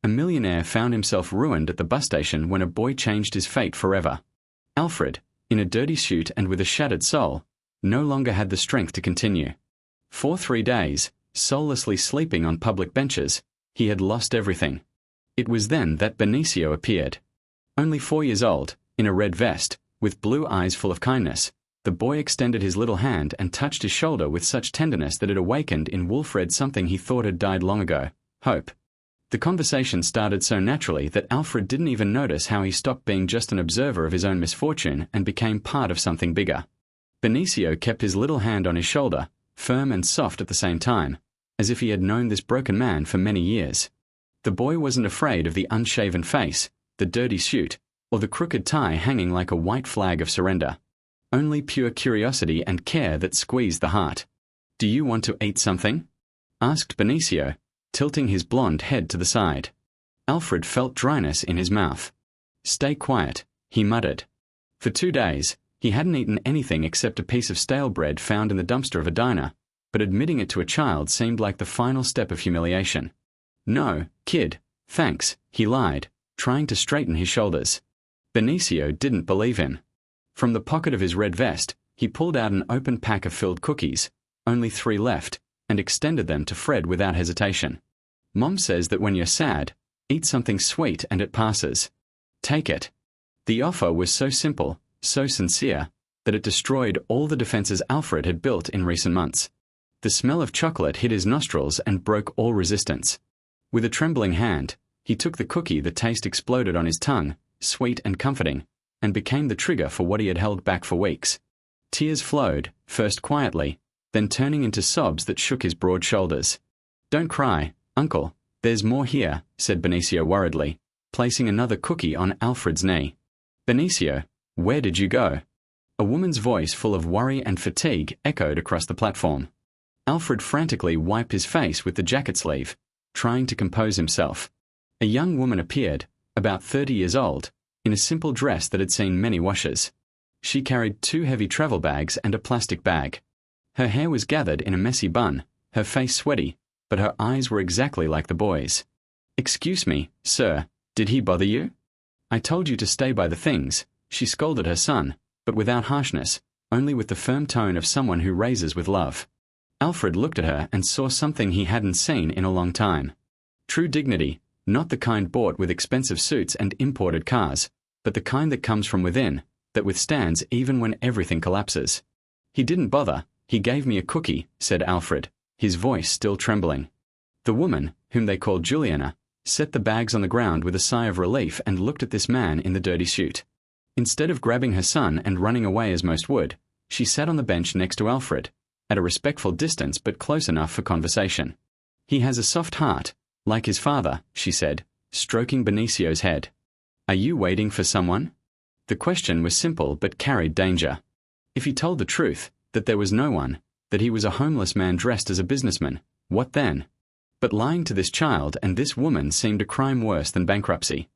A millionaire found himself ruined at the bus station when a boy changed his fate forever. Alfred, in a dirty suit and with a shattered soul, no longer had the strength to continue. For 3 days, soullessly sleeping on public benches, he had lost everything. It was then that Benicio appeared. Only 4 years old, in a red vest, with blue eyes full of kindness, the boy extended his little hand and touched his shoulder with such tenderness that it awakened in Wilfred something he thought had died long ago: hope. The conversation started so naturally that Alfred didn't even notice how he stopped being just an observer of his own misfortune and became part of something bigger. Benicio kept his little hand on his shoulder, firm and soft at the same time, as if he had known this broken man for many years. The boy wasn't afraid of the unshaven face, the dirty suit, or the crooked tie hanging like a white flag of surrender. Only pure curiosity and care that squeezed the heart. "Do you want to eat something?" asked Benicio, tilting his blonde head to the side. Alfred felt dryness in his mouth. "Stay quiet," he muttered. For 2 days, he hadn't eaten anything except a piece of stale bread found in the dumpster of a diner, but admitting it to a child seemed like the final step of humiliation. "No, kid, thanks," he lied, trying to straighten his shoulders. Benicio didn't believe him. From the pocket of his red vest, he pulled out an open pack of filled cookies, only 3 left, and extended them to Fred without hesitation. "Mom says that when you're sad, eat something sweet and it passes. Take it." The offer was so simple, so sincere, that it destroyed all the defenses Alfred had built in recent months. The smell of chocolate hit his nostrils and broke all resistance. With a trembling hand, he took the cookie. The taste exploded on his tongue, sweet and comforting, and became the trigger for what he had held back for weeks. Tears flowed, first quietly, then turning into sobs that shook his broad shoulders. "Don't cry, Uncle, there's more here," said Benicio worriedly, placing another cookie on Alfred's knee. "Benicio, where did you go?" A woman's voice full of worry and fatigue echoed across the platform. Alfred frantically wiped his face with the jacket sleeve, trying to compose himself. A young woman appeared, about 30 years old, in a simple dress that had seen many washes. She carried 2 heavy travel bags and a plastic bag. Her hair was gathered in a messy bun, her face sweaty, but her eyes were exactly like the boy's. "Excuse me, sir, did he bother you?" "I told you to stay by the things," she scolded her son, but without harshness, only with the firm tone of someone who raises with love. Alfred looked at her and saw something he hadn't seen in a long time. True dignity, not the kind bought with expensive suits and imported cars, but the kind that comes from within, that withstands even when everything collapses. "He didn't bother, he gave me a cookie," said Alfred, his voice still trembling. The woman, whom they called Juliana, set the bags on the ground with a sigh of relief and looked at this man in the dirty suit. Instead of grabbing her son and running away as most would, she sat on the bench next to Alfred, at a respectful distance but close enough for conversation. "He has a soft heart, like his father," she said, stroking Benicio's head. "Are you waiting for someone?" The question was simple but carried danger. If he told the truth, that there was no one, that he was a homeless man dressed as a businessman, what then? But lying to this child and this woman seemed a crime worse than bankruptcy.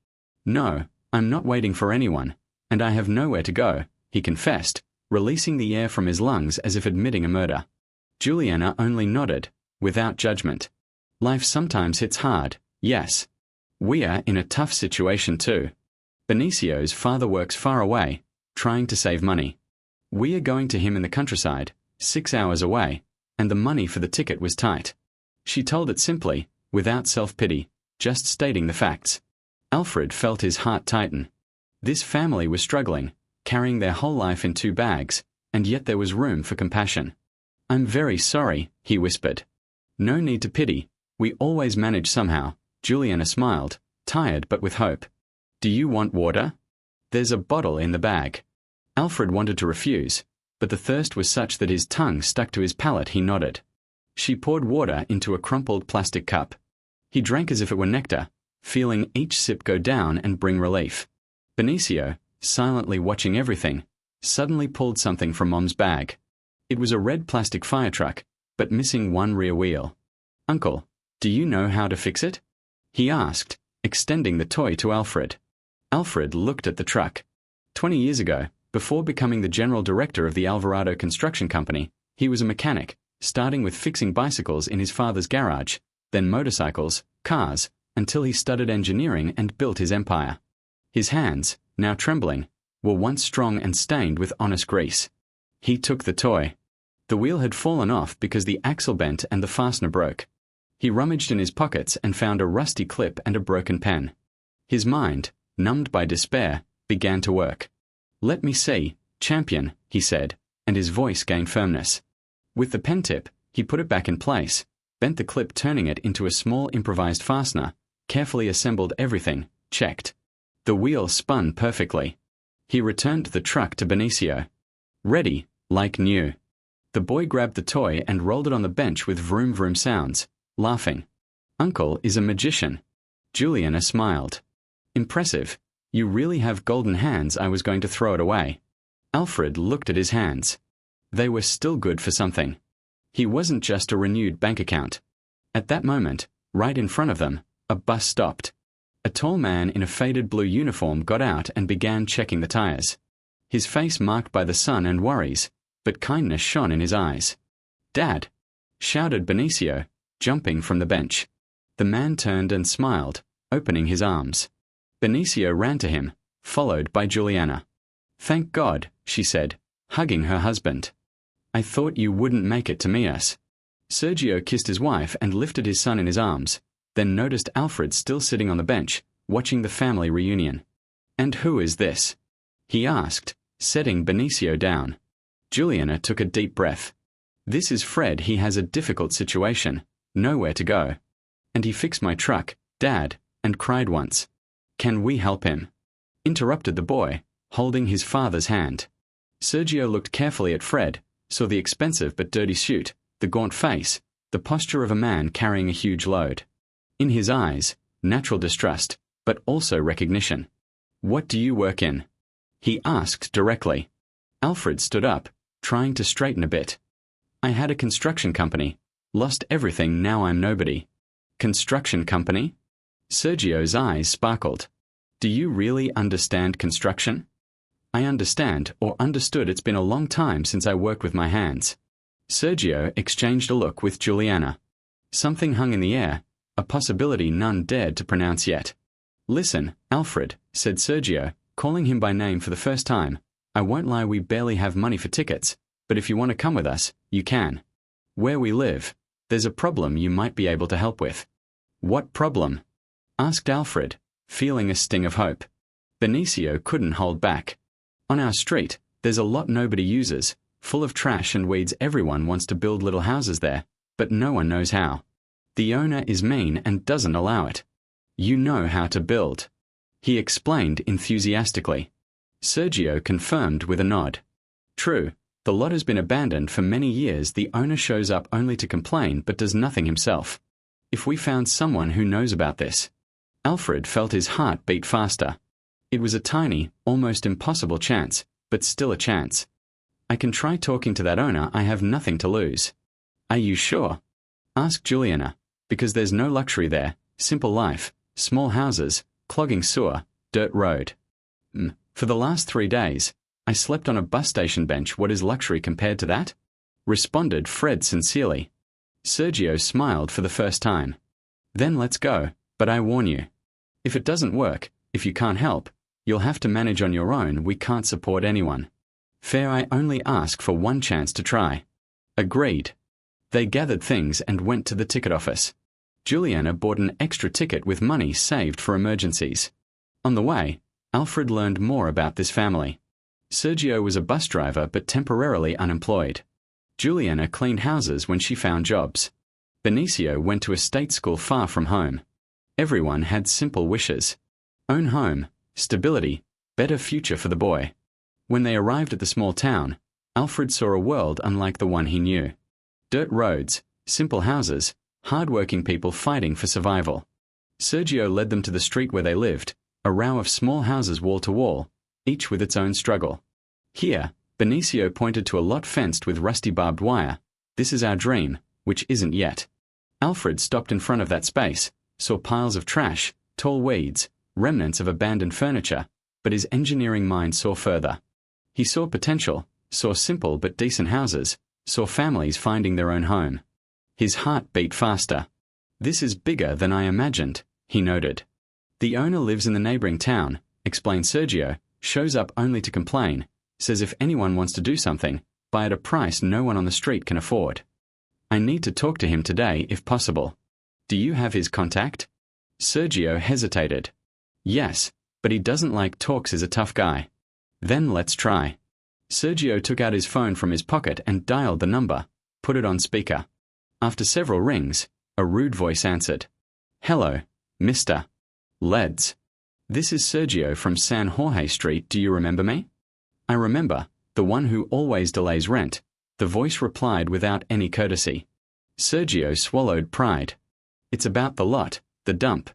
"No, I'm not waiting for anyone, and I have nowhere to go," he confessed, releasing the air from his lungs as if admitting a murder. Juliana only nodded, without judgment. "Life sometimes hits hard, yes. We are in a tough situation too. Benicio's father works far away, trying to save money. We are going to him in the countryside, 6 hours away, and the money for the ticket was tight." She told it simply, without self-pity, just stating the facts. Alfred felt his heart tighten. This family was struggling, carrying their whole life in 2 bags, and yet there was room for compassion. "I'm very sorry," he whispered. "No need to pity, we always manage somehow," Juliana smiled, tired but with hope. "Do you want water? There's a bottle in the bag." Alfred wanted to refuse, but the thirst was such that his tongue stuck to his palate. He nodded. She poured water into a crumpled plastic cup. He drank as if it were nectar, feeling each sip go down and bring relief. Benicio, silently watching everything, suddenly pulled something from Mom's bag. It was a red plastic fire truck, but missing one rear wheel. "Uncle, do you know how to fix it?" he asked, extending the toy to Alfred. Alfred looked at the truck. 20 years ago, before becoming the general director of the Alvarado Construction Company, he was a mechanic, starting with fixing bicycles in his father's garage, then motorcycles, cars, until he studied engineering and built his empire. His hands, now trembling, were once strong and stained with honest grease. He took the toy. The wheel had fallen off because the axle bent and the fastener broke. He rummaged in his pockets and found a rusty clip and a broken pen. His mind, numbed by despair, began to work. "Let me see, champion," he said, and his voice gained firmness. With the pen tip, he put it back in place, bent the clip, turning it into a small improvised fastener, carefully assembled everything, checked. The wheel spun perfectly. He returned the truck to Benicio. Ready, like new. The boy grabbed the toy and rolled it on the bench with vroom vroom sounds, laughing. "Uncle is a magician." Juliana smiled. "Impressive. You really have golden hands. I was going to throw it away." Alfred looked at his hands. They were still good for something. He wasn't just a renewed bank account. At that moment, right in front of them, a bus stopped. A tall man in a faded blue uniform got out and began checking the tires. His face marked by the sun and worries, but kindness shone in his eyes. "Dad!" shouted Benicio, jumping from the bench. The man turned and smiled, opening his arms. Benicio ran to him, followed by Juliana. "Thank God," she said, hugging her husband. "I thought you wouldn't make it to meet us." Sergio kissed his wife and lifted his son in his arms, then noticed Alfred still sitting on the bench, watching the family reunion. "And who is this?" he asked, setting Benicio down. Juliana took a deep breath. "This is Fred. He has a difficult situation, nowhere to go. And he fixed my truck, Dad, and cried once. Can we help him?" interrupted the boy, holding his father's hand. Sergio looked carefully at Fred, saw the expensive but dirty suit, the gaunt face, the posture of a man carrying a huge load. In his eyes, natural distrust, but also recognition. "What do you work in?" he asked directly. Alfred stood up, trying to straighten a bit. "I had a construction company. Lost everything, now I'm nobody." "Construction company?" Sergio's eyes sparkled. "Do you really understand construction?" "I understand, or understood. It's been a long time since I worked with my hands." Sergio exchanged a look with Juliana. Something hung in the air, a possibility none dared to pronounce yet. "Listen, Alfred," said Sergio, calling him by name for the first time. "I won't lie, we barely have money for tickets, but if you want to come with us, you can. Where we live, there's a problem you might be able to help with." "What problem?" asked Alfred, feeling a sting of hope. Benicio couldn't hold back. "On our street, there's a lot nobody uses, full of trash and weeds. Everyone wants to build little houses there, but no one knows how. The owner is mean and doesn't allow it. You know how to build," he explained enthusiastically. Sergio confirmed with a nod. "True, the lot has been abandoned for many years. The owner shows up only to complain but does nothing himself. If we found someone who knows about this." Alfred felt his heart beat faster. It was a tiny, almost impossible chance, but still a chance. "I can try talking to that owner. I have nothing to lose." "Are you sure?" asked Juliana. "Because there's no luxury there, simple life, small houses, clogging sewer, dirt road." For the last 3 days, I slept on a bus station bench. What is luxury compared to that?" responded Fred sincerely. Sergio smiled for the first time. "Then let's go, but I warn you. If it doesn't work, if you can't help, you'll have to manage on your own. We can't support anyone." "Fair, I only ask for one chance to try." Agreed. They gathered things and went to the ticket office. Juliana bought an extra ticket with money saved for emergencies. On the way, Alfred learned more about this family. Sergio was a bus driver but temporarily unemployed. Juliana cleaned houses when she found jobs. Benicio went to a state school far from home. Everyone had simple wishes. Own home, stability, better future for the boy. When they arrived at the small town, Alfred saw a world unlike the one he knew. Dirt roads, simple houses, hard-working people fighting for survival. Sergio led them to the street where they lived, a row of small houses wall to wall, each with its own struggle. "Here," Benicio pointed to a lot fenced with rusty barbed wire. "This is our dream, which isn't yet." Alfred stopped in front of that space, saw piles of trash, tall weeds, remnants of abandoned furniture, but his engineering mind saw further. He saw potential, saw simple but decent houses, saw families finding their own home. His heart beat faster. "This is bigger than I imagined," he noted. The owner lives in the neighboring town, explained Sergio, shows up only to complain, says if anyone wants to do something, buy at a price no one on the street can afford. I need to talk to him today if possible. Do you have his contact? Sergio hesitated. Yes, but he doesn't like talks, is a tough guy. Then let's try. Sergio took out his phone from his pocket and dialed the number, put it on speaker. After several rings, a rude voice answered. Hello, Mr. Leeds. This is Sergio from San Jorge Street. Do you remember me? I remember, the one who always delays rent, the voice replied without any courtesy. Sergio swallowed pride. It's about the lot, the dump.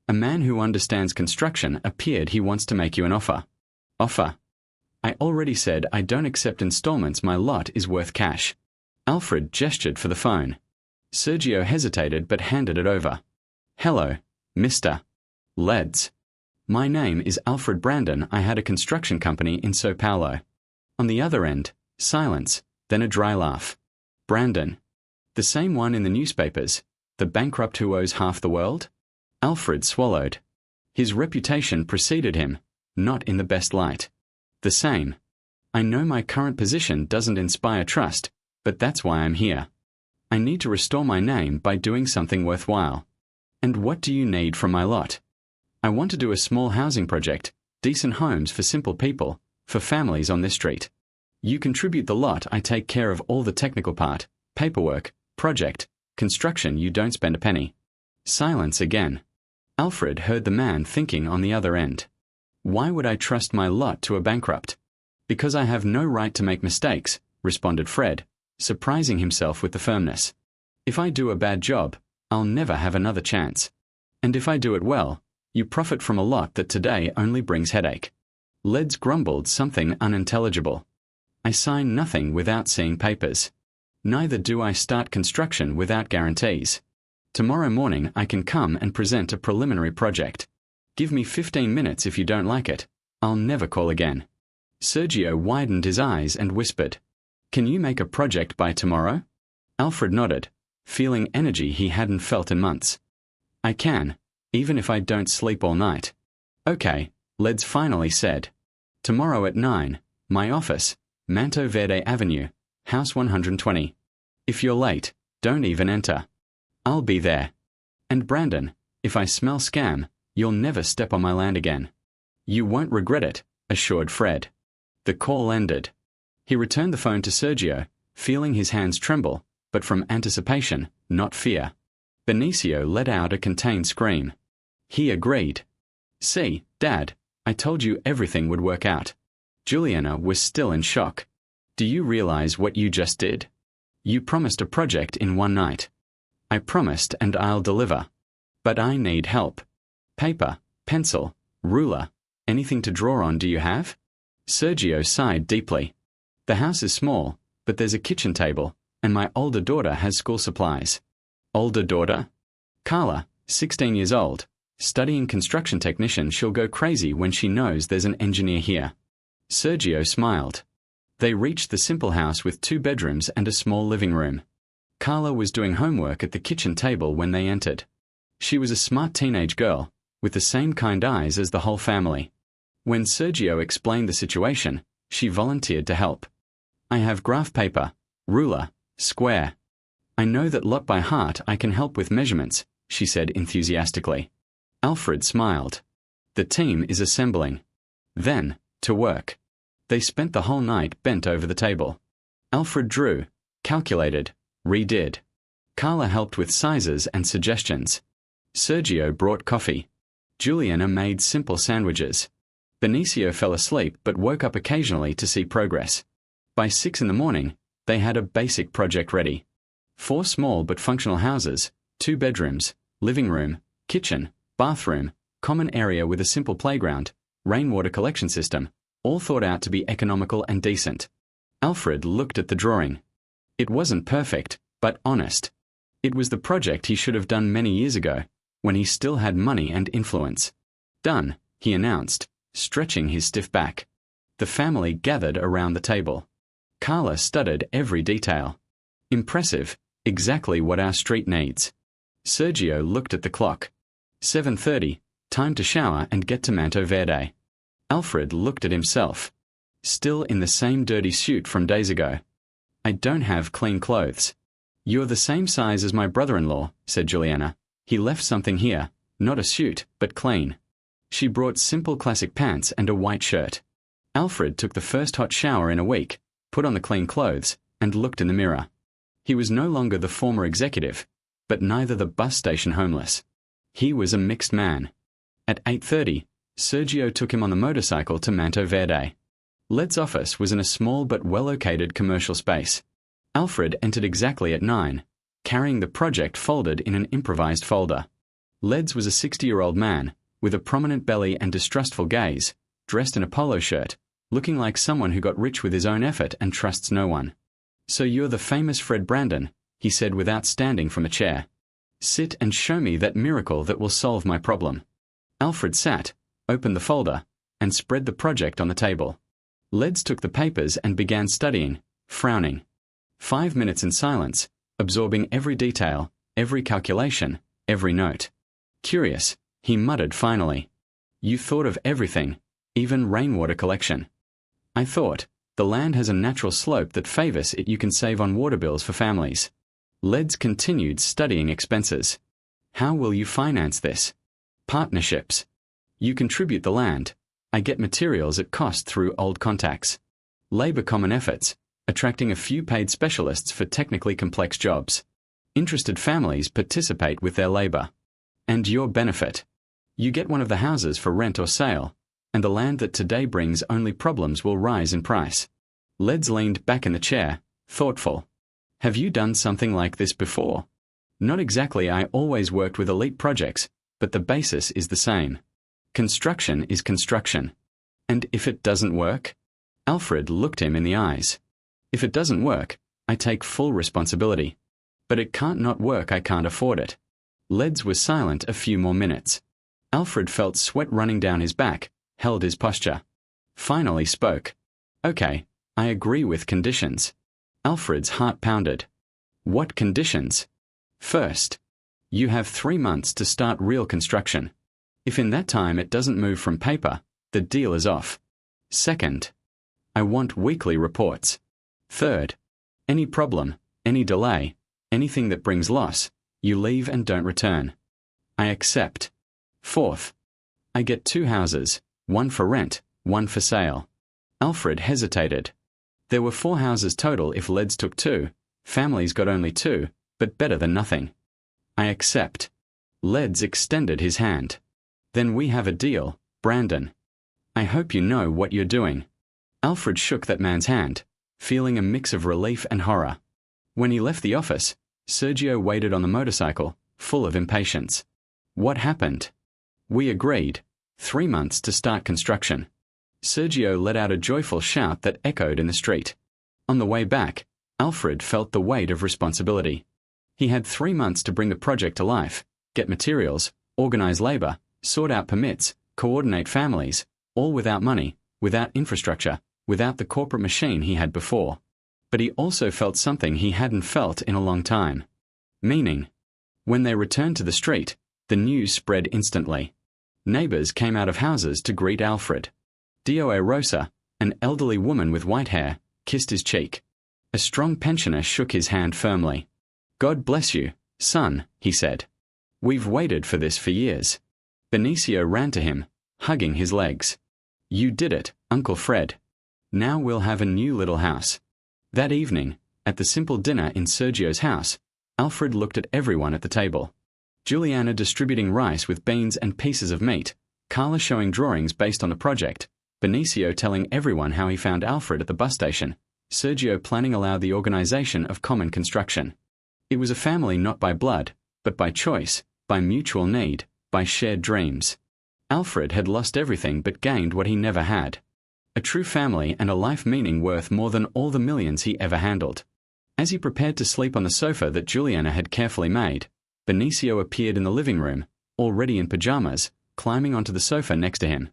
A man who understands construction appeared. He wants to make you an offer. Offer? I already said I don't accept installments. My lot is worth cash. Alfred gestured for the phone. Sergio hesitated but handed it over. Hello, Mr. Leeds. My name is Alfred Brandon. I had a construction company in Sao Paulo. On the other end, silence, then a dry laugh. Brandon. The same one in the newspapers, the bankrupt who owes half the world? Alfred swallowed. His reputation preceded him, not in the best light. The same. I know my current position doesn't inspire trust, but that's why I'm here. I need to restore my name by doing something worthwhile. And what do you need from my lot? I want to do a small housing project, decent homes for simple people, for families on this street. You contribute the lot, I take care of all the technical part, paperwork, project, construction. You don't spend a penny. Silence again. Alfred heard the man thinking on the other end. Why would I trust my lot to a bankrupt? Because I have no right to make mistakes, responded Fred, surprising himself with the firmness. If I do a bad job, I'll never have another chance. And if I do it well, you profit from a lot that today only brings headache. Leeds grumbled something unintelligible. I sign nothing without seeing papers. Neither do I start construction without guarantees. Tomorrow morning I can come and present a preliminary project. Give me 15 minutes. If you don't like it, I'll never call again. Sergio widened his eyes and whispered, Can you make a project by tomorrow? Alfred nodded, feeling energy he hadn't felt in months. I can, even if I don't sleep all night. Okay, Leeds finally said. Tomorrow at 9, my office, Manto Verde Avenue, House 120. If you're late, don't even enter. I'll be there. And Brandon, if I smell scam, you'll never step on my land again. You won't regret it, assured Fred. The call ended. He returned the phone to Sergio, feeling his hands tremble, but from anticipation, not fear. Benicio let out a contained scream. He agreed. See, Dad, I told you everything would work out. Juliana was still in shock. Do you realize what you just did? You promised a project in one night. I promised and I'll deliver. But I need help. Paper, pencil, ruler, anything to draw on do you have? Sergio sighed deeply. The house is small, but there's a kitchen table, and my older daughter has school supplies. Older daughter? Carla, 16 years old, studying construction technician. She'll go crazy when she knows there's an engineer here. Sergio smiled. They reached the simple house with 2 bedrooms and a small living room. Carla was doing homework at the kitchen table when they entered. She was a smart teenage girl, with the same kind eyes as the whole family. When Sergio explained the situation, she volunteered to help. I have graph paper, ruler, square. I know that lot by heart. I can help with measurements, she said enthusiastically. Alfred smiled. The team is assembling. Then, to work. They spent the whole night bent over the table. Alfred drew, calculated, redid. Carla helped with sizes and suggestions. Sergio brought coffee. Juliana made simple sandwiches. Benicio fell asleep but woke up occasionally to see progress. By 6 in the morning, they had a basic project ready. 4 small but functional houses, 2 bedrooms, living room, kitchen, bathroom, common area with a simple playground, rainwater collection system, all thought out to be economical and decent. Alfred looked at the drawing. It wasn't perfect, but honest. It was the project he should have done many years ago, when he still had money and influence. Done, he announced, stretching his stiff back. The family gathered around the table. Carla studied every detail. Impressive, exactly what our street needs. Sergio looked at the clock. 7:30, time to shower and get to Manto Verde. Alfred looked at himself. Still in the same dirty suit from days ago. I don't have clean clothes. You're the same size as my brother-in-law, said Juliana. He left something here, not a suit, but clean. She brought simple classic pants and a white shirt. Alfred took the first hot shower in a week, put on the clean clothes, and looked in the mirror. He was no longer the former executive, but neither the bus station homeless. He was a mixed man. At 8:30, Sergio took him on the motorcycle to Manto Verde. Led's office was in a small but well-located commercial space. Alfred entered exactly at 9, carrying the project folded in an improvised folder. Led's was a 60-year-old man, with a prominent belly and distrustful gaze, dressed in a polo shirt, looking like someone who got rich with his own effort and trusts no one. So you're the famous Fred Brandon, he said without standing from a chair. Sit and show me that miracle that will solve my problem. Alfred sat, opened the folder, and spread the project on the table. Led's took the papers and began studying, frowning. 5 minutes in silence, absorbing every detail, every calculation, every note. Curious, he muttered finally. You thought of everything, even rainwater collection. I thought, the land has a natural slope that favors it. You can save on water bills for families. Led's continued studying expenses. How will you finance this? Partnerships. You contribute the land. I get materials at cost through old contacts. Labor common efforts, attracting a few paid specialists for technically complex jobs. Interested families participate with their labor. And your benefit. You get one of the houses for rent or sale, and the land that today brings only problems will rise in price. Led's leaned back in the chair, thoughtful. Have you done something like this before? Not exactly. I always worked with elite projects, but the basis is the same. Construction is construction. And if it doesn't work? Alfred looked him in the eyes. If it doesn't work, I take full responsibility. But it can't not work. I can't afford it. Led's was silent a few more minutes. Alfred felt sweat running down his back, held his posture. Finally spoke. Okay, I agree with conditions. Alfred's heart pounded. What conditions? First, you have 3 months to start real construction. If in that time it doesn't move from paper, the deal is off. Second, I want weekly reports. Third, any problem, any delay, anything that brings loss, you leave and don't return. I accept. Fourth, I get 2 houses, one for rent, one for sale. Alfred hesitated. There were 4 houses total if Led's took 2, families got only 2, but better than nothing. I accept. Led's extended his hand. Then we have a deal, Brandon. I hope you know what you're doing. Alfred shook that man's hand, feeling a mix of relief and horror. When he left the office, Sergio waited on the motorcycle, full of impatience. What happened? We agreed. 3 months to start construction. Sergio let out a joyful shout that echoed in the street. On the way back, Alfred felt the weight of responsibility. He had 3 months to bring the project to life, get materials, organize labor, sort out permits, coordinate families, all without money, without infrastructure, without the corporate machine he had before. But he also felt something he hadn't felt in a long time. Meaning. When they returned to the street, the news spread instantly. Neighbors came out of houses to greet Alfred. Dioe Rosa, an elderly woman with white hair, kissed his cheek. A strong pensioner shook his hand firmly. God bless you, son, he said. We've waited for this for years. Benicio ran to him, hugging his legs. You did it, Uncle Fred. Now we'll have a new little house. That evening, at the simple dinner in Sergio's house, Alfred looked at everyone at the table. Juliana distributing rice with beans and pieces of meat, Carla showing drawings based on the project, Benicio telling everyone how he found Alfred at the bus station, Sergio planning aloud the organization of common construction. It was a family not by blood, but by choice, by mutual need, by shared dreams. Alfred had lost everything but gained what he never had. A true family and a life meaning worth more than all the millions he ever handled. As he prepared to sleep on the sofa that Juliana had carefully made, Benicio appeared in the living room, already in pajamas, climbing onto the sofa next to him.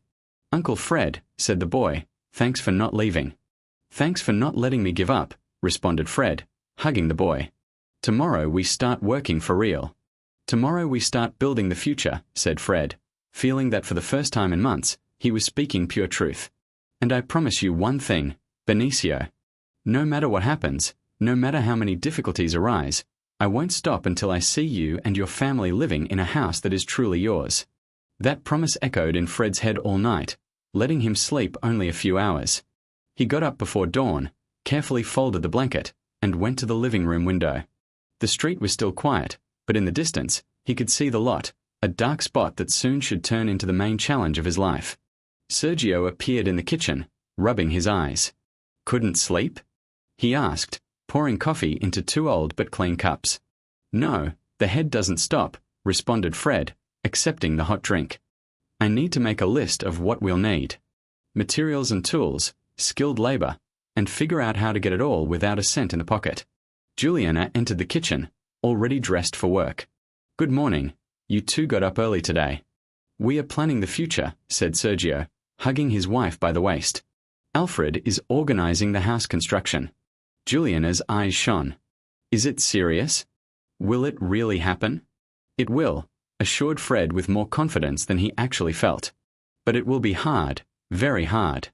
Uncle Fred, said the boy, thanks for not leaving. Thanks for not letting me give up, responded Fred, hugging the boy. Tomorrow we start working for real. Tomorrow we start building the future, said Fred, feeling that for the first time in months, he was speaking pure truth. And I promise you one thing, Benicio. No matter what happens, no matter how many difficulties arise, I won't stop until I see you and your family living in a house that is truly yours. That promise echoed in Fred's head all night, letting him sleep only a few hours. He got up before dawn, carefully folded the blanket, and went to the living room window. The street was still quiet, but in the distance, he could see the lot, a dark spot that soon should turn into the main challenge of his life. Sergio appeared in the kitchen, rubbing his eyes. Couldn't sleep? He asked, pouring coffee into 2 old but clean cups. No, the head doesn't stop, responded Fred, accepting the hot drink. I need to make a list of what we'll need. Materials and tools, skilled labor, and figure out how to get it all without a cent in the pocket. Juliana entered the kitchen, already dressed for work. Good morning. You two got up early today. We are planning the future, said Sergio, hugging his wife by the waist. Alfred is organizing the house construction. Juliana's eyes shone. Is it serious? Will it really happen? It will, assured Fred with more confidence than he actually felt. But it will be hard, very hard.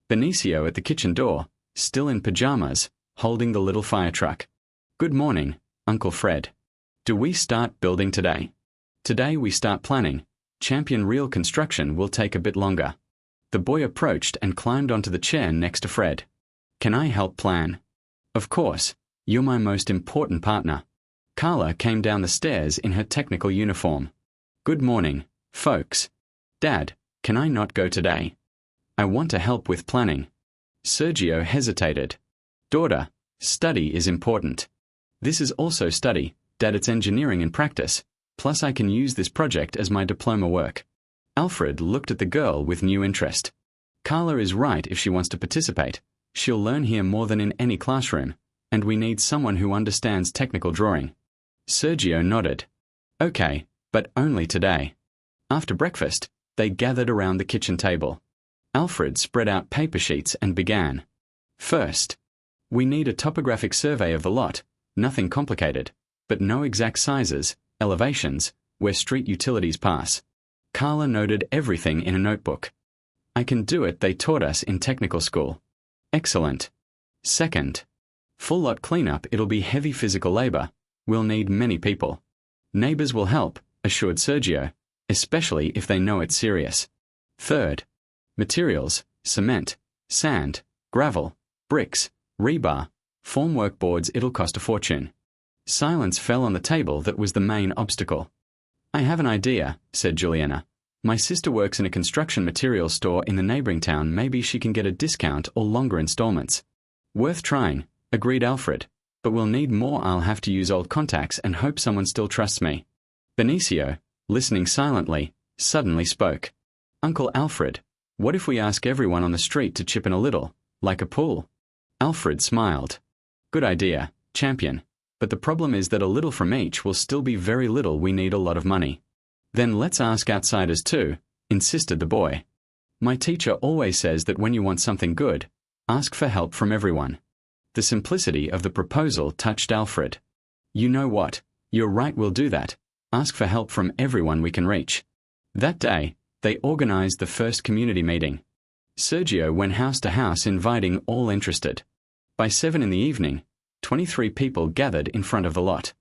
Benicio at the kitchen door, still in pajamas, holding the little fire truck. Good morning, Uncle Fred. Do we start building today? Today we start planning. Champion Real Construction will take a bit longer. The boy approached and climbed onto the chair next to Fred. Can I help plan? Of course. You're my most important partner. Carla came down the stairs in her technical uniform. Good morning, folks. Dad, can I not go today? I want to help with planning. Sergio hesitated. Daughter, study is important. This is also study, Dad. It's engineering in practice. Plus I can use this project as my diploma work. Alfred looked at the girl with new interest. Carla is right if she wants to participate. She'll learn here more than in any classroom, and we need someone who understands technical drawing. Sergio nodded. Okay, but only today. After breakfast, they gathered around the kitchen table. Alfred spread out paper sheets and began. First, we need a topographic survey of the lot, nothing complicated, but no exact sizes, elevations, where street utilities pass. Carla noted everything in a notebook. I can do it, they taught us in technical school. Excellent. Second, full lot cleanup. It'll be heavy physical labor. We'll need many people. Neighbors will help, assured Sergio, especially if they know it's serious. Third, materials, cement, sand, gravel, bricks, rebar, formwork boards. It'll cost a fortune. Silence fell on the table that was the main obstacle. I have an idea, said Juliana. My sister works in a construction materials store in the neighboring town. Maybe she can get a discount or longer installments. Worth trying, agreed Alfred, but we'll need more. I'll have to use old contacts and hope someone still trusts me. Benicio, listening silently, suddenly spoke. Uncle Alfred, what if we ask everyone on the street to chip in a little, like a pool? Alfred smiled. Good idea, champion. But the problem is that a little from each will still be very little. We need a lot of money. Then let's ask outsiders too, insisted the boy. My teacher always says that when you want something good, ask for help from everyone. The simplicity of the proposal touched Alfred. You know what? You're right, we'll do that. Ask for help from everyone we can reach. That day, they organized the first community meeting. Sergio went house to house inviting all interested. By 7 in the evening, 23 people gathered in front of the lot.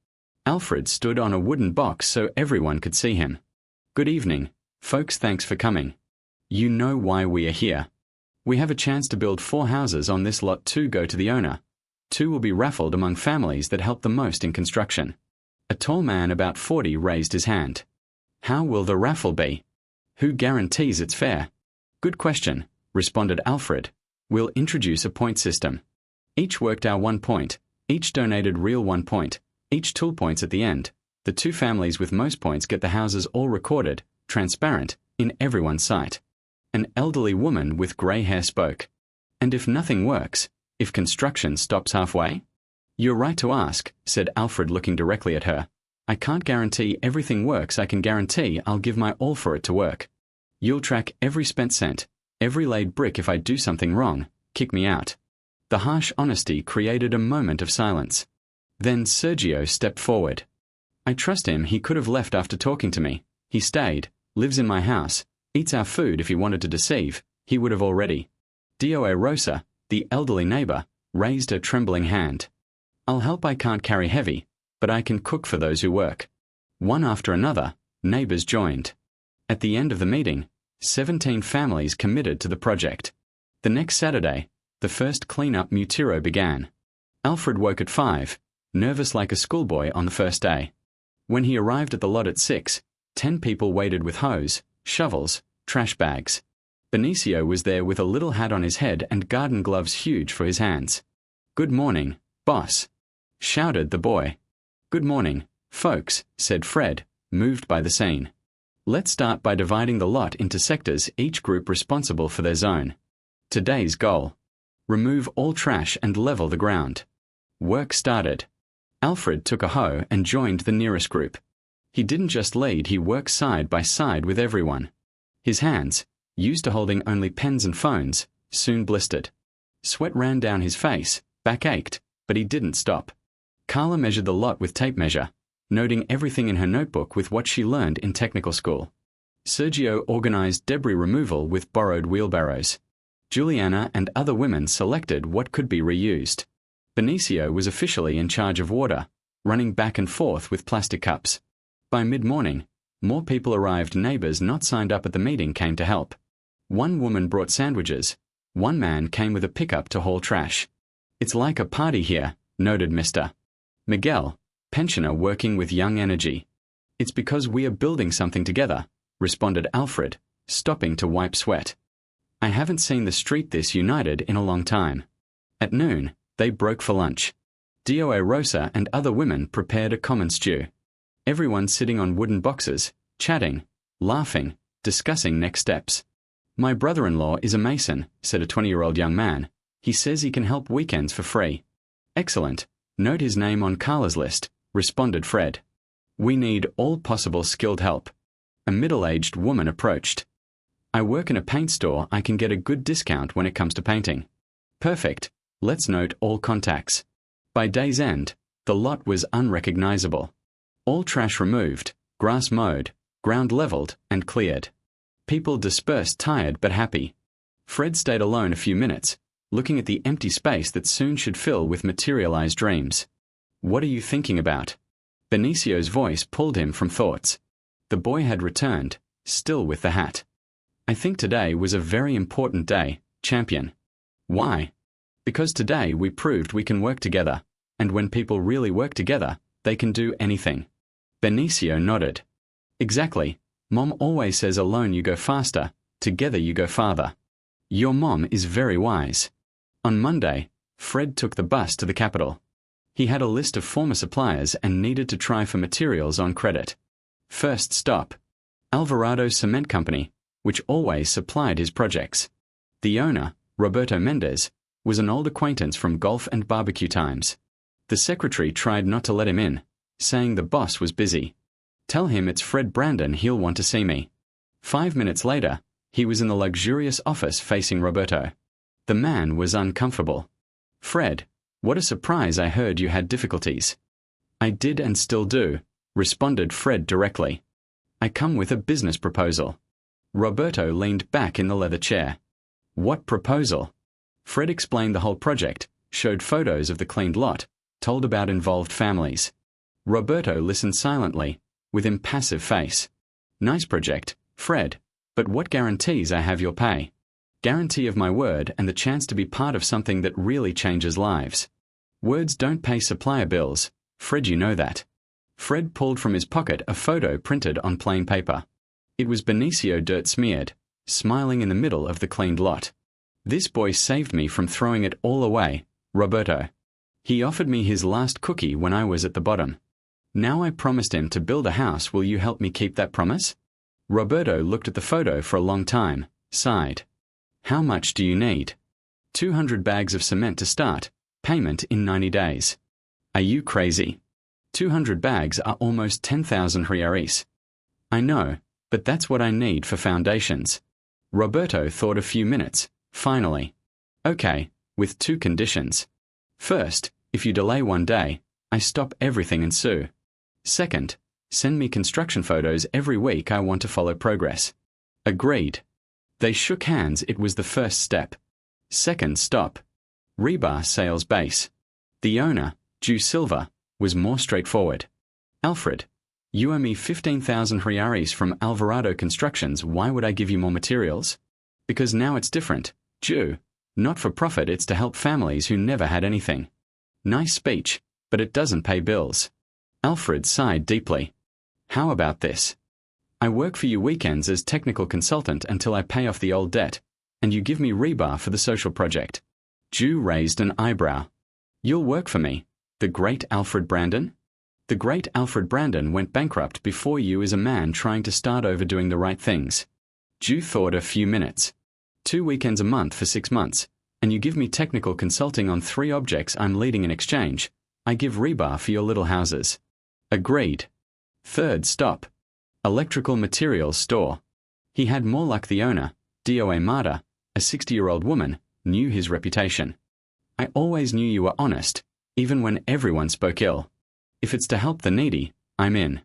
Alfred stood on a wooden box so everyone could see him. Good evening, folks. Thanks for coming. You know why we are here. We have a chance to build 4 houses on this lot. 2 go to the owner. 2 will be raffled among families that help the most in construction. A tall man about 40 raised his hand. How will the raffle be? Who guarantees it's fair? Good question, responded Alfred. We'll introduce a point system. Each worked our 1 point. Each donated real 1 point. Each 2 points at the end. The 2 families with most points get the houses all recorded, transparent, in everyone's sight. An elderly woman with grey hair spoke. And if nothing works, if construction stops halfway? You're right to ask, said Alfred looking directly at her. I can't guarantee everything works. I can guarantee I'll give my all for it to work. You'll track every spent cent, every laid brick. If I do something wrong, kick me out. The harsh honesty created a moment of silence. Then Sergio stepped forward. I trust him. He could have left after talking to me. He stayed, lives in my house, eats our food. If he wanted to deceive, he would have already. Doa Rosa, the elderly neighbor, raised a trembling hand. I'll help. I can't carry heavy, but I can cook for those who work. One after another, neighbors joined. At the end of the meeting, 17 families committed to the project. The next Saturday, the first clean-up mutiro began. Alfred woke at 5, nervous like a schoolboy on the first day. When he arrived at the lot at 6, 10 people waited with hose, shovels, trash bags. Benicio was there with a little hat on his head and garden gloves huge for his hands. "Good morning, boss," shouted the boy. "Good morning, folks," said Fred, moved by the scene. "Let's start by dividing the lot into sectors, each group responsible for their zone. Today's goal: remove all trash and level the ground." Work started. Alfred took a hoe and joined the nearest group. He didn't just lead, he worked side by side with everyone. His hands, used to holding only pens and phones, soon blistered. Sweat ran down his face, back ached, but he didn't stop. Carla measured the lot with tape measure, noting everything in her notebook with what she learned in technical school. Sergio organized debris removal with borrowed wheelbarrows. Juliana and other women selected what could be reused. Benicio was officially in charge of water, running back and forth with plastic cups. By mid-morning, more people arrived. Neighbors not signed up at the meeting came to help. One woman brought sandwiches. One man came with a pickup to haul trash. "It's like a party here," noted Mr. Miguel, pensioner working with Young Energy. "It's because we are building something together," responded Alfred, stopping to wipe sweat. "I haven't seen the street this united in a long time." At noon, they broke for lunch. Doa Rosa and other women prepared a common stew. Everyone sitting on wooden boxes, chatting, laughing, discussing next steps. "My brother-in-law is a mason," said a 20-year-old young man. "He says he can help weekends for free." "Excellent. Note his name on Carla's list," responded Fred. "We need all possible skilled help." A middle-aged woman approached. "I work in a paint store. I can get a good discount when it comes to painting." "Perfect. Let's note all contacts." By day's end, the lot was unrecognizable. All trash removed, grass mowed, ground leveled, and cleared. People dispersed, tired but happy. Fred stayed alone a few minutes, looking at the empty space that soon should fill with materialized dreams. "What are you thinking about?" Benicio's voice pulled him from thoughts. The boy had returned, still with the hat. "I think today was a very important day, champion." "Why?" "Because today we proved we can work together, and when people really work together, they can do anything." Benicio nodded. "Exactly. Mom always says alone you go faster, together you go farther." "Your mom is very wise." On Monday, Fred took the bus to the capital. He had a list of former suppliers and needed to try for materials on credit. First stop: Alvarado Cement Company, which always supplied his projects. The owner, Roberto Mendez, was an old acquaintance from golf and barbecue times. The secretary tried not to let him in, saying the boss was busy. "Tell him it's Fred Brandon, he'll want to see me." 5 minutes later, he was in the luxurious office facing Roberto. The man was uncomfortable. "Fred, what a surprise, I heard you had difficulties." "I did and still do," responded Fred directly. "I come with a business proposal." Roberto leaned back in the leather chair. "What proposal?" Fred explained the whole project, showed photos of the cleaned lot, told about involved families. Roberto listened silently, with impassive face. "Nice project, Fred, but what guarantees I have your pay? Guarantee of my word and the chance to be part of something that really changes lives. Words don't pay supplier bills, Fred, you know that." Fred pulled from his pocket a photo printed on plain paper. It was Benicio dirt smeared, smiling in the middle of the cleaned lot. "This boy saved me from throwing it all away, Roberto. He offered me his last cookie when I was at the bottom. Now I promised him to build a house. Will you help me keep that promise?" Roberto looked at the photo for a long time, sighed. "How much do you need?" 200 bags of cement to start, payment in 90 days. "Are you crazy? 200 bags are almost 10,000 reais." "I know, but that's what I need for foundations." Roberto thought a few minutes, finally. "Okay, with 2 conditions. First, if you delay 1 day, I stop everything and sue. Second, send me construction photos every week. I want to follow progress. Agreed. They shook hands. It was the first step. Second stop. Rebar sales base. The owner, Ju Silva, was more straightforward. Alfred, you owe me 15,000 reais from Alvarado Constructions. Why would I give you more materials? Because now it's different. Ju, not for profit, it's to help families who never had anything. Nice speech, but it doesn't pay bills. Alfred sighed deeply. How about this? I work for you weekends as technical consultant until I pay off the old debt, and you give me rebar for the social project. Ju raised an eyebrow. You'll work for me, the great Alfred Brandon? The great Alfred Brandon went bankrupt before you as a man trying to start over doing the right things. Ju thought a few minutes. 2 weekends a month for 6 months, and you give me technical consulting on 3 objects I'm leading in exchange. I give rebar for your little houses. Agreed. Third stop. Electrical materials store. He had more luck. The owner, Doa Mata, a 60-year-old woman, knew his reputation. I always knew you were honest, even when everyone spoke ill. If it's to help the needy, I'm in.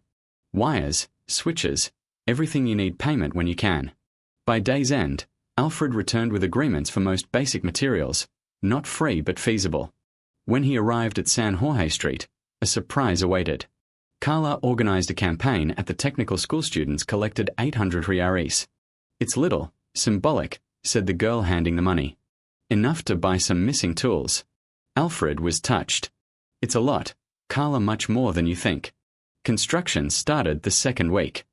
Wires, switches, everything you need, payment when you can. By day's end, Alfred returned with agreements for most basic materials, not free but feasible. When he arrived at San Jorge Street, a surprise awaited. Carla organized a campaign at the technical school. Students collected 800 reais. It's little, symbolic, said the girl handing the money. Enough to buy some missing tools. Alfred was touched. It's a lot, Carla, much more than you think. Construction started the second week.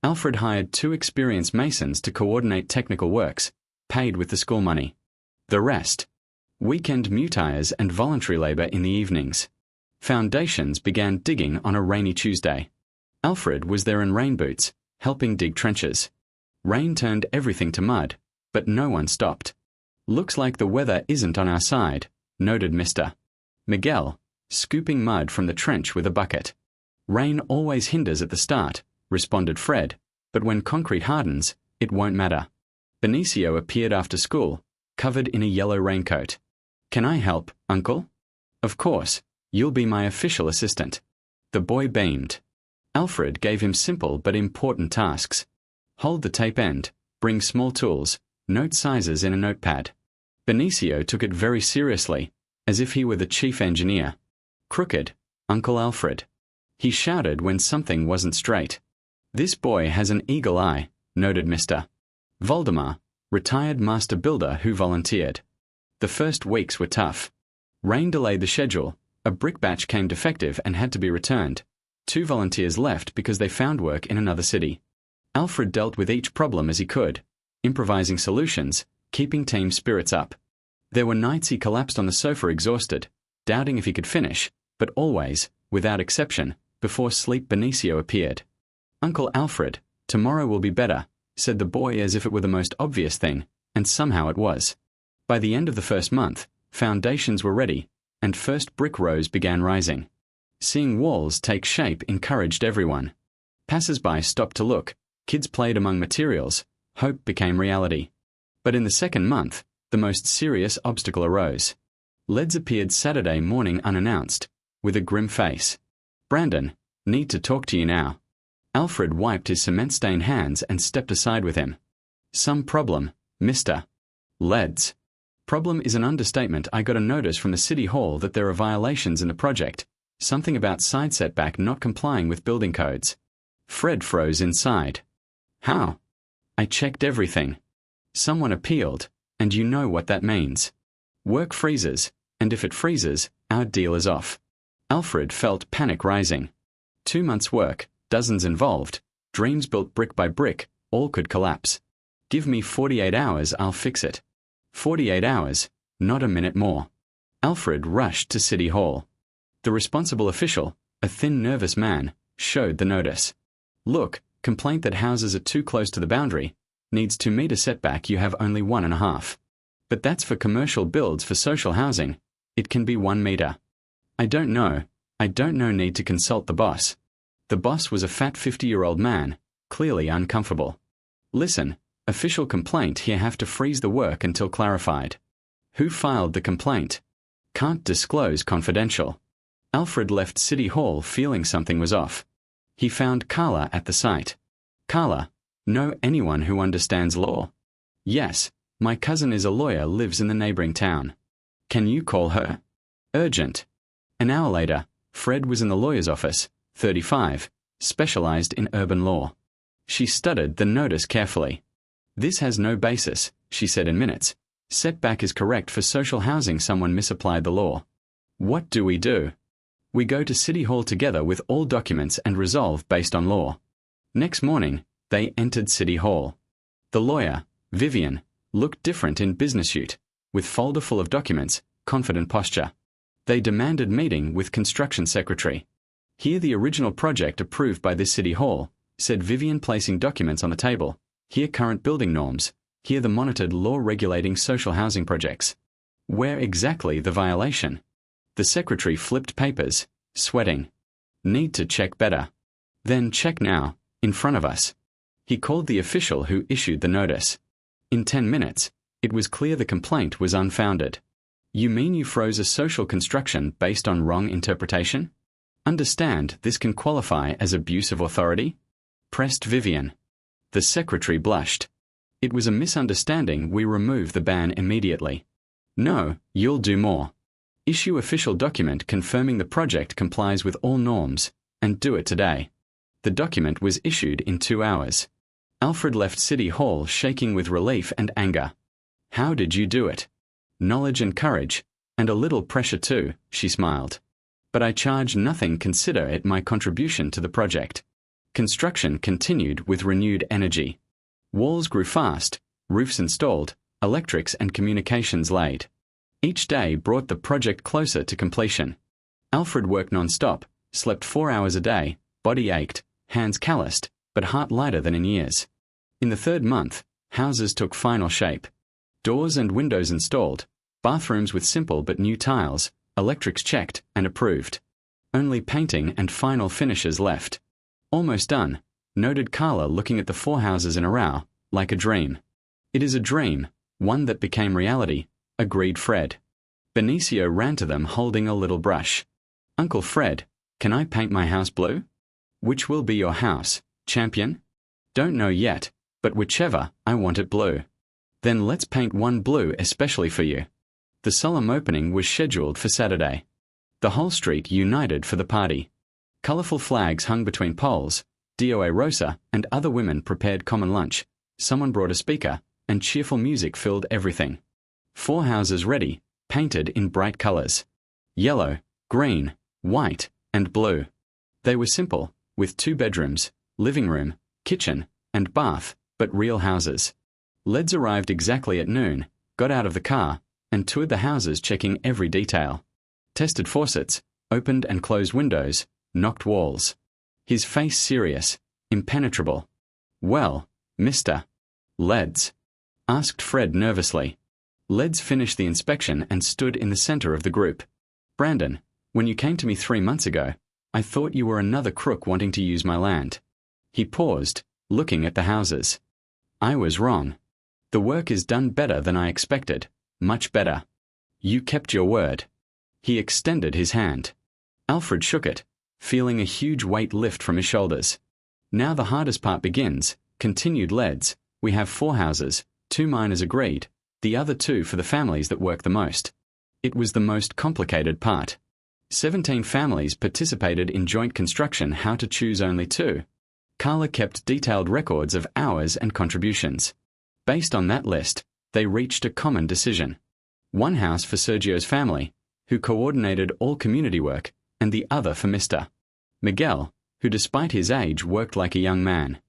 Alfred hired 2 experienced masons to coordinate technical works, paid with the school money. The rest. Weekend mutiers and voluntary labor in the evenings. Foundations began digging on a rainy Tuesday. Alfred was there in rain boots, helping dig trenches. Rain turned everything to mud, but no one stopped. Looks like the weather isn't on our side, noted Mr. Miguel, scooping mud from the trench with a bucket. Rain always hinders at the start, responded Fred, but when concrete hardens, it won't matter. Benicio appeared after school, covered in a yellow raincoat. Can I help, Uncle? Of course, you'll be my official assistant. The boy beamed. Alfred gave him simple but important tasks. Hold the tape end, bring small tools, note sizes in a notepad. Benicio took it very seriously, as if he were the chief engineer. Crooked, Uncle Alfred. He shouted when something wasn't straight. This boy has an eagle eye, noted Mr. Valdemar, retired master builder who volunteered. The first weeks were tough. Rain delayed the schedule, a brick batch came defective and had to be returned. 2 volunteers left because they found work in another city. Alfred dealt with each problem as he could, improvising solutions, keeping team spirits up. There were nights he collapsed on the sofa exhausted, doubting if he could finish, but always, without exception, before sleep Benicio appeared. Uncle Alfred, tomorrow will be better, said the boy as if it were the most obvious thing, and somehow it was. By the end of the first month, foundations were ready, and first brick rows began rising. Seeing walls take shape encouraged everyone. Passers-by stopped to look, kids played among materials, hope became reality. But in the second month, the most serious obstacle arose. Leeds appeared Saturday morning unannounced, with a grim face. Brandon, need to talk to you now. Alfred wiped his cement-stained hands and stepped aside with him. Some problem, Mr. Leeds. Problem is an understatement. I got a notice from the City Hall that there are violations in the project, something about side setback not complying with building codes. Fred froze inside. How? I checked everything. Someone appealed, and you know what that means. Work freezes, and if it freezes, our deal is off. Alfred felt panic rising. 2 months' work, dozens involved, dreams built brick by brick, all could collapse. Give me 48 hours, I'll fix it. 48 hours, not a minute more. Alfred rushed to City Hall. The responsible official, a thin, nervous man, showed the notice. Look, complaint that houses are too close to the boundary, needs 2-meter setback, you have only 1.5. But that's for commercial builds. For social housing, it can be 1 meter. I don't know, need to consult the boss. The boss was a fat 50-year-old man, clearly uncomfortable. Listen, official complaint here, have to freeze the work until clarified. Who filed the complaint? Can't disclose, confidential. Alfred left City Hall feeling something was off. He found Carla at the site. Carla, know anyone who understands law? Yes, my cousin is a lawyer, lives in the neighboring town. Can you call her? Urgent. An hour later, Fred was in the lawyer's office, 35, specialized in urban law. She studied the notice carefully. This has no basis, she said in minutes. Setback is correct for social housing. Someone misapplied the law. What do? We go to City Hall together with all documents and resolve based on law. Next morning, they entered City Hall. The lawyer, Vivian, looked different in business suit, with folder full of documents, confident posture. They demanded meeting with construction secretary. Here the original project approved by this City Hall, said Vivian, placing documents on the table. Here current building norms. Here the monitored law regulating social housing projects. Where exactly the violation? The secretary flipped papers, sweating. Need to check better. Then check now, in front of us. He called the official who issued the notice. In 10 minutes, it was clear the complaint was unfounded. You mean you froze a social construction based on wrong interpretation? Understand this can qualify as abuse of authority? Pressed Vivian. The secretary blushed. It was a misunderstanding. We remove the ban immediately. No, you'll do more. Issue official document confirming the project complies with all norms, and do it today. The document was issued in 2 hours. Alfred left City Hall shaking with relief and anger. How did you do it? Knowledge and courage, and a little pressure too, she smiled. But I charge nothing. Consider it my contribution to the project. Construction continued with renewed energy. Walls grew fast, roofs installed, electrics and communications laid. Each day brought the project closer to completion. Alfred worked non-stop, slept 4 hours a day, body ached, hands calloused, but heart lighter than in years. In the 3rd month, houses took final shape. Doors and windows installed, bathrooms with simple but new tiles, electrics checked and approved. Only painting and final finishes left. Almost done, noted Carla, looking at the 4 houses in a row, like a dream. It is a dream, one that became reality, agreed Fred. Benicio ran to them holding a little brush. Uncle Fred, can I paint my house blue? Which will be your house, champion? Don't know yet, but whichever, I want it blue. Then let's paint one blue especially for you. The solemn opening was scheduled for Saturday. The whole street united for the party. Colourful flags hung between poles. DOA Rosa and other women prepared common lunch. Someone brought a speaker, and cheerful music filled everything. 4 houses ready, painted in bright colours. Yellow, green, white, and blue. They were simple, with 2 bedrooms, living room, kitchen, and bath, but real houses. Leads arrived exactly at noon, got out of the car, and toured the houses, checking every detail. Tested faucets, opened and closed windows, knocked walls. His face serious, impenetrable. Well, Mr. Leads? Asked Fred nervously. Leads finished the inspection and stood in the center of the group. Brandon, when you came to me 3 months ago, I thought you were another crook wanting to use my land. He paused, looking at the houses. I was wrong. The work is done better than I expected, much better. You kept your word. He extended his hand. Alfred shook it, feeling a huge weight lift from his shoulders. Now the hardest part begins, continued Leads. We have 4 houses, 2 miners agreed, the other 2 for the families that work the most. It was the most complicated part. 17 families participated in joint construction. How to choose only 2? Carla kept detailed records of hours and contributions. Based on that list, they reached a common decision. 1 house for Sergio's family, who coordinated all community work, and the other for Mr. Miguel, who despite his age worked like a young man.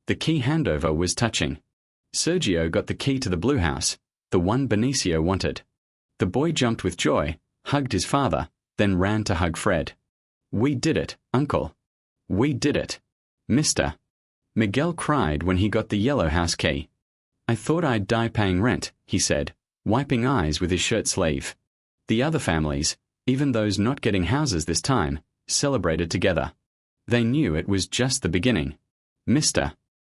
The key handover was touching. Sergio got the key to the blue house, the one Benicio wanted. The boy jumped with joy, hugged his father, then ran to hug Fred. We did it, Uncle. We did it. Mr. Miguel cried when he got the yellow house key. I thought I'd die paying rent, he said, wiping eyes with his shirt sleeve. The other families, even those not getting houses this time, celebrated together. They knew it was just the beginning. Mr.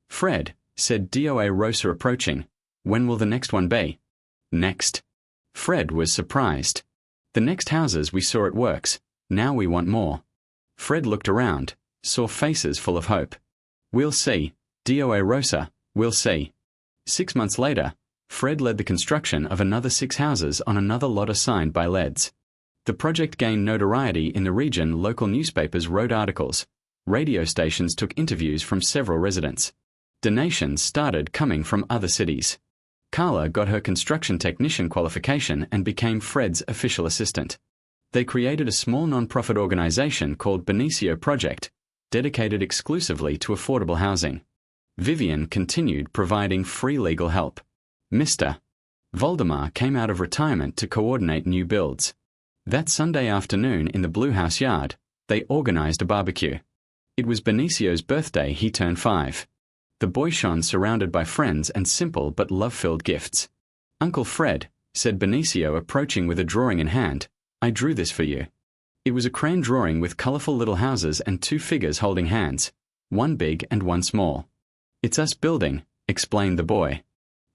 Fred, said DOA Rosa approaching, when will the next one be? Next. Fred was surprised. The next houses we saw at works, now we want more. Fred looked around, saw faces full of hope. We'll see, Doa Rosa, we'll see. 6 months later, Fred led the construction of another 6 houses on another lot assigned by LEDs. The project gained notoriety in the region. Local newspapers wrote articles. Radio stations took interviews from several residents. Donations started coming from other cities. Carla got her construction technician qualification and became Fred's official assistant. They created a small non-profit organization called Benicio Project, dedicated exclusively to affordable housing. Vivian continued providing free legal help. Mr. Voldemar came out of retirement to coordinate new builds. That Sunday afternoon in the Blue House yard, they organized a barbecue. It was Benicio's birthday. He turned 5. The boy shone surrounded by friends and simple but love-filled gifts. "Uncle Fred," said Benicio, approaching with a drawing in hand, "I drew this for you." It was a crayon drawing with colorful little houses and 2 figures holding hands, one big and one small. "It's us building," explained the boy.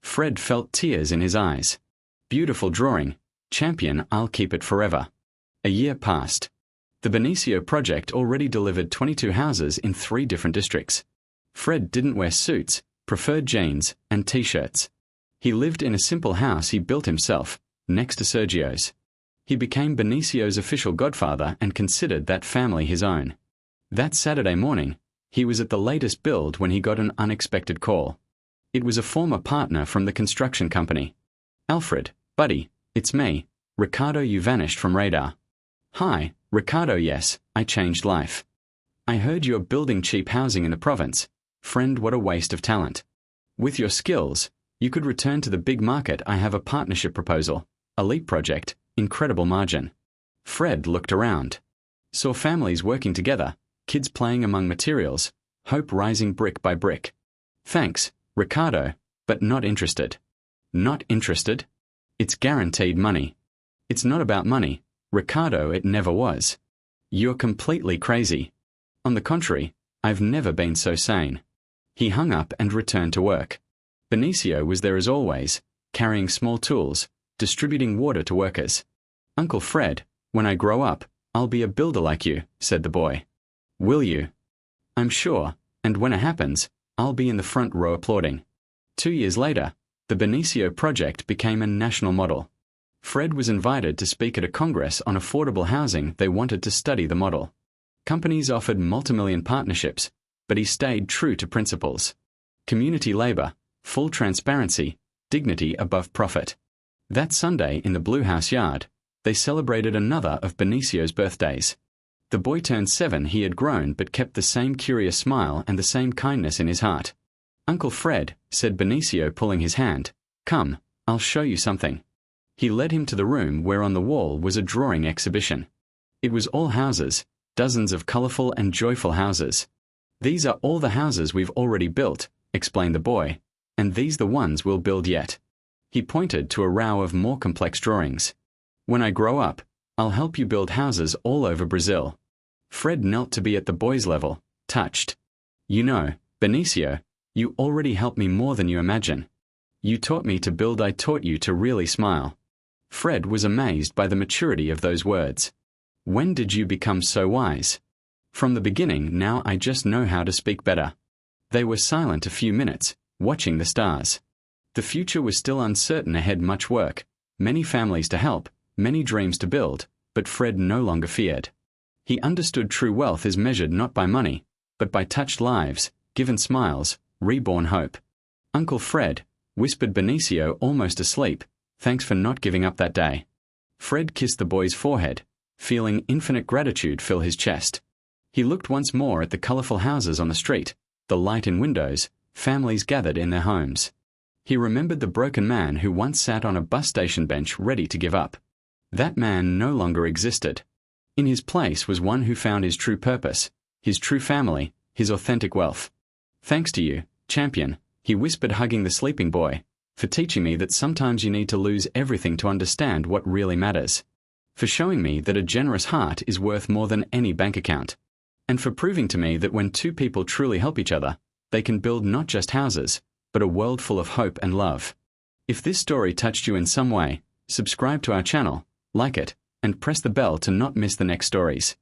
Fred felt tears in his eyes. "Beautiful drawing, champion, I'll keep it forever." A year passed. The Benicio project already delivered 22 houses in 3 different districts. Fred didn't wear suits, preferred jeans and t-shirts. He lived in a simple house he built himself, next to Sergio's. He became Benicio's official godfather and considered that family his own. That Saturday morning, he was at the latest build when he got an unexpected call. It was a former partner from the construction company. "Alfred, buddy, it's me, Ricardo. You vanished from radar." "Hi, Ricardo. Yes, I changed life. I heard you're building cheap housing in the province. Friend, what a waste of talent. With your skills, you could return to the big market. I have a partnership proposal, elite project, incredible margin." Fred looked around. Saw families working together, kids playing among materials, hope rising brick by brick. "Thanks, Ricardo, but not interested." "Not interested? It's guaranteed money." "It's not about money, Ricardo. It never was. You're completely crazy." "On the contrary, I've never been so sane." He hung up and returned to work. Benicio was there as always, carrying small tools, distributing water to workers. "Uncle Fred, when I grow up, I'll be a builder like you," said the boy. "Will you?" "I'm sure, and when it happens, I'll be in the front row applauding." 2 years later, the Benicio project became a national model. Fred was invited to speak at a congress on affordable housing. They wanted to study the model. Companies offered multimillion partnerships, but he stayed true to principles. Community labor, full transparency, dignity above profit. That Sunday in the Blue House yard, they celebrated another of Benicio's birthdays. The boy turned 7. He had grown but kept the same curious smile and the same kindness in his heart. "Uncle Fred," said Benicio, pulling his hand, "come, I'll show you something." He led him to the room where on the wall was a drawing exhibition. It was all houses, dozens of colorful and joyful houses. "These are all the houses we've already built," explained the boy, "and these the ones we'll build yet." He pointed to a row of more complex drawings. "When I grow up, I'll help you build houses all over Brazil." Fred knelt to be at the boy's level, touched. "You know, Benicio, you already helped me more than you imagine. You taught me to build. I taught you to really smile." Fred was amazed by the maturity of those words. "When did you become so wise?" "From the beginning. Now I just know how to speak better." They were silent a few minutes, watching the stars. The future was still uncertain. Ahead much work, many families to help, many dreams to build, but Fred no longer feared. He understood true wealth is measured not by money, but by touched lives, given smiles, reborn hope. "Uncle Fred," whispered Benicio, almost asleep, "thanks for not giving up that day." Fred kissed the boy's forehead, feeling infinite gratitude fill his chest. He looked once more at the colorful houses on the street, the light in windows, families gathered in their homes. He remembered the broken man who once sat on a bus station bench ready to give up. That man no longer existed. In his place was one who found his true purpose, his true family, his authentic wealth. "Thanks to you, champion," he whispered, hugging the sleeping boy, "for teaching me that sometimes you need to lose everything to understand what really matters. For showing me that a generous heart is worth more than any bank account. And for proving to me that when 2 people truly help each other, they can build not just houses, but a world full of hope and love." If this story touched you in some way, subscribe to our channel, like it, and press the bell to not miss the next stories.